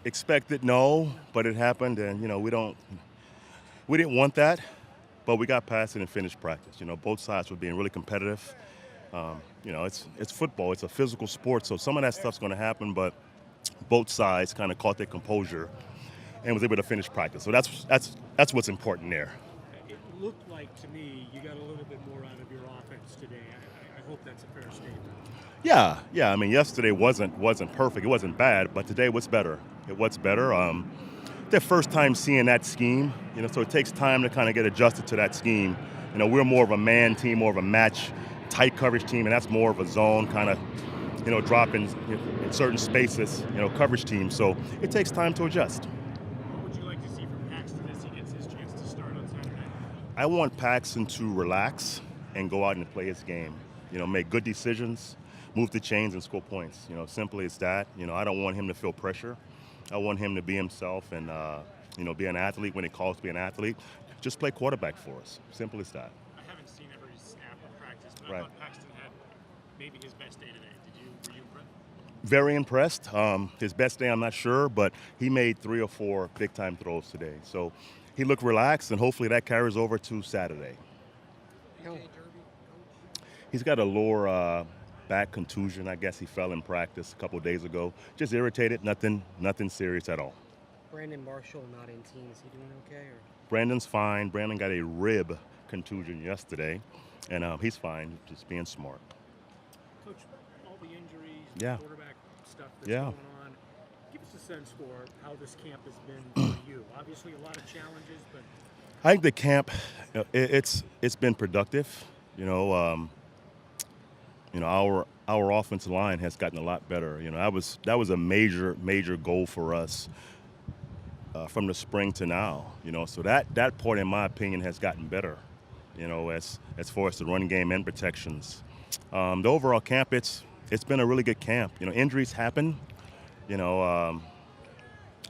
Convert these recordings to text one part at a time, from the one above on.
Expected, no, but it happened, and we didn't want that, but we got past it and finished practice. Both sides were being really competitive. It's football. It's a physical sport, so some of that stuff's going to happen, but both sides kind of caught their composure and was able to finish practice. So that's what's important there. It looked like to me you got a little bit more out of your offense today. I hope that's a fair statement. Yeah. I mean, yesterday wasn't perfect. It wasn't bad, but today was better. It was better. Their first time seeing that scheme, so it takes time to kind of get adjusted to that scheme. We're more of a man team, more of a match, tight coverage team, and that's more of a zone kind of, drop in certain spaces, coverage team. So it takes time to adjust. What would you like to see from Paxton as he gets his chance to start on Saturday? I want Paxton to relax and go out and play his game. Make good decisions, move the chains, and score points. Simply as that. I don't want him to feel pressure. I want him to be himself and, be an athlete when it calls to be an athlete. Just play quarterback for us. Simple as that. I haven't seen every snap of practice, but Right. I thought Paxton had maybe his best day today. Were you impressed? Very impressed. His best day, I'm not sure, but he made 3 or 4 big-time throws today. So he looked relaxed, and hopefully that carries over to Saturday. He's got a lower back contusion. I guess he fell in practice a couple days ago. Just irritated, nothing serious at all. Brandon Marshall not in team. Is he doing okay? Or? Brandon's fine. Brandon got a rib contusion yesterday, and he's fine, just being smart. Coach, all the injuries, Yeah. quarterback stuff that's Yeah. going on. Give us a sense for how this camp has been for you. Obviously, a lot of challenges, but I think the camp, it's been productive. Our offensive line has gotten a lot better. That was a major goal for us from the spring to now. So that part, in my opinion, has gotten better. As far as the run game and protections. The overall camp, it's been a really good camp. Injuries happen. I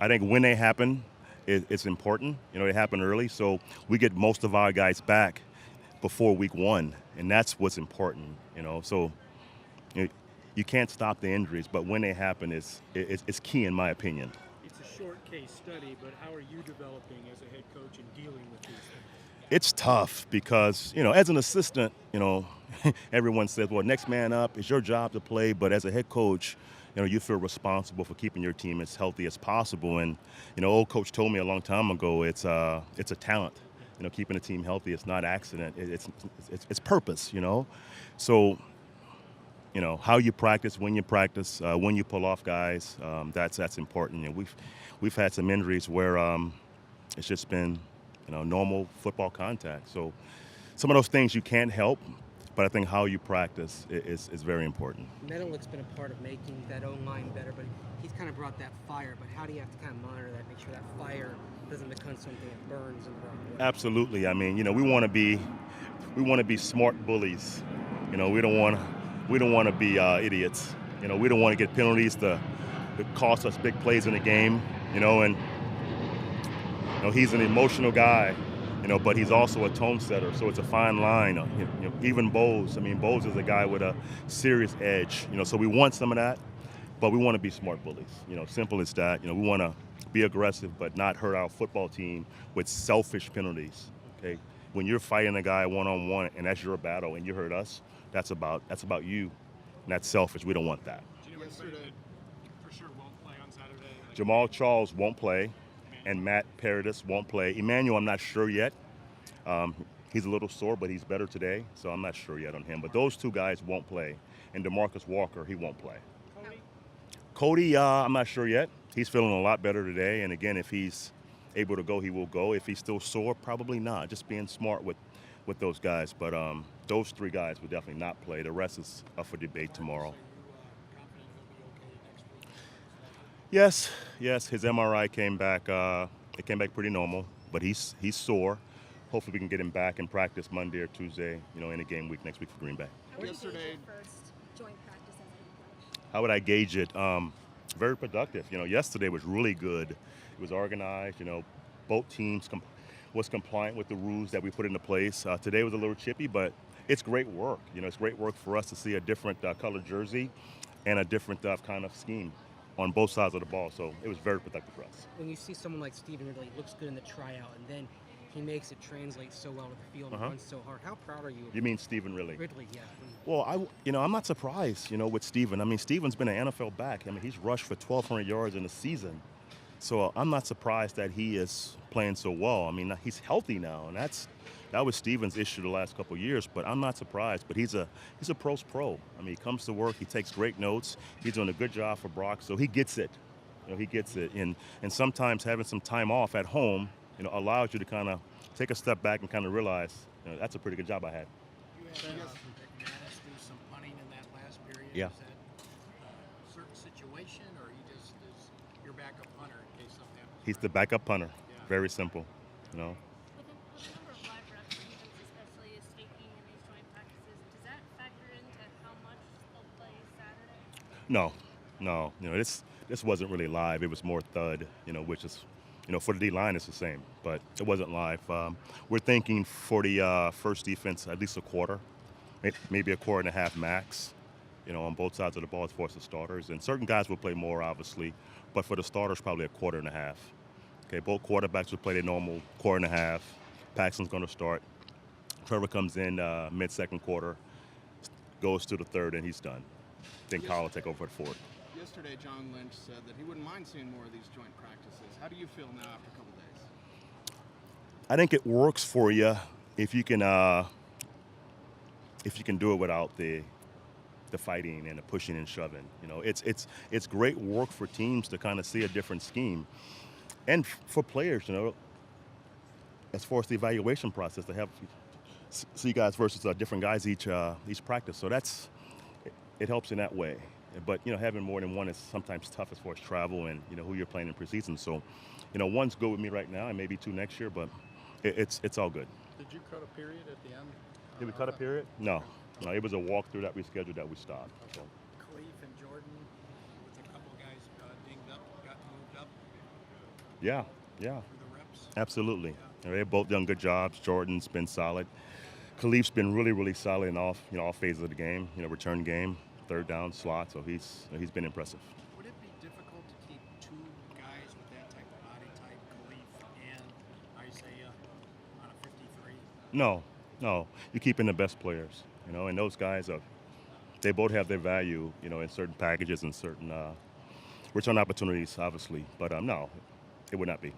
think when they happen, it's important. They happen early, so we get most of our guys back before week 1, and that's what's important. So you can't stop the injuries, but when they happen, it's key in my opinion. it's a short case study. But how are you developing as a head coach and dealing with these things? It's tough because, as an assistant, everyone says, well, next man up, it's your job to play. But as a head coach, you feel responsible for keeping your team as healthy as possible. And, old coach told me a long time ago, it's a talent. Keeping a team healthy, it's not accident. It's purpose, So, how you practice, when you pull off guys, that's important. We've had some injuries where it's just been normal football contact. So some of those things you can't help, but I think how you practice is very important. Menelik's been a part of making that O-line better, but he's kind of brought that fire. But how do you have to kind of monitor that, make sure that fire doesn't become something that burns in the wrong way? Absolutely. I mean, we want to be smart bullies. We don't want to be idiots. We don't want to get penalties to cost us big plays in the game. And he's an emotional guy, but he's also a tone setter, so it's a fine line. Even Bose is a guy with a serious edge, so we want some of that, but we want to be smart bullies, simple as that. We want to be aggressive but not hurt our football team with selfish penalties, okay? When you're fighting a guy one-on-one and that's your battle and you hurt us, that's about you, and that's selfish. We don't want that. Do you know anybody that for sure won't play on Saturday? Jamal Charles won't play, and Matt Paradis won't play. Emmanuel, I'm not sure yet. He's a little sore, but he's better today, so I'm not sure yet on him. But those 2 guys won't play. And DeMarcus Walker, he won't play. Cody, I'm not sure yet. He's feeling a lot better today, and again, if he's able to go, he will go. If he's still sore, probably not. Just being smart with those guys. But those 3 guys will definitely not play. The rest is up for debate tomorrow. Yes, his MRI came back. It came back pretty normal, but he's sore. Hopefully we can get him back in practice Monday or Tuesday, in a game week next week for Green Bay. How would you gauge your first joint practice as a head coach? How would I gauge it? Very productive. Yesterday was really good. It was organized. Both teams was compliant with the rules that we put into place. Today was a little chippy, but it's great work. It's great work for us to see a different color jersey and a different kind of scheme. on both sides of the ball. So it was very productive for us. When you see someone like Stephen Ridley, looks good in the tryout, and then he makes it translate so well to the field and runs so hard. How proud are you of You mean Stephen Ridley? Ridley? Yeah. Well, I'm not surprised, with Steven. I mean, Steven's been an NFL back. I mean, he's rushed for 1,200 yards in a season. So I'm not surprised that he is playing so well. I mean, he's healthy now, and that was Steven's issue the last couple of years. But I'm not surprised. But he's a pro's pro. I mean, he comes to work. He takes great notes. He's doing a good job for Brock. So he gets it. He gets it. And sometimes having some time off at home, allows you to kind of take a step back and kind of realize, that's a pretty good job I had. You had Vance do some punting in that last period. Yeah. Is that a certain situation, or he just is your backup punter in case something happens? He's the backup punter. Yeah. Very simple. With the number of live reps that he especially is taking in these joint practices, does that factor into how much they'll play Saturday? No. This wasn't really live. It was more thud, which is, for the D-line, it's the same. But it wasn't live. We're thinking for the first defense, at least a quarter, maybe a quarter and a half max, on both sides of the ball as far as the starters. And certain guys will play more, obviously. But for the starters, probably a quarter and a half. Okay, both quarterbacks will play their normal quarter and a half. Paxton's going to start. Trevor comes in mid-second quarter, goes to the third, and he's done. Then Kyle will take over at fourth. Yesterday, John Lynch said that he wouldn't mind seeing more of these joint practices. How do you feel now after a couple days? I think it works for you if you can do it without the fighting and the pushing and shoving. It's great work for teams to kind of see a different scheme, and for players, as far as the evaluation process, to have see guys versus different guys each practice. So it helps in that way. But having more than one is sometimes tough as far as travel and who you're playing in preseason. So one's good with me right now, and maybe two next year. But it's all good. Did you cut a period at the end? Did we cut a period? No, it was a walkthrough that we scheduled that we stopped. So. Khalif and Jordan, with a couple guys dinged up, got moved up Yeah. for the reps. Absolutely. They've both done good jobs. Jordan's been solid. Khalif's been really, really solid in all phases of the game. Return game, third down, slot. So he's been impressive. Would it be difficult to keep two guys with that type of body type, Khalif and Isaiah, on a 53? No. You're keeping the best players. And those guys they both have their value. In certain packages and certain return opportunities, obviously. But no, it would not be.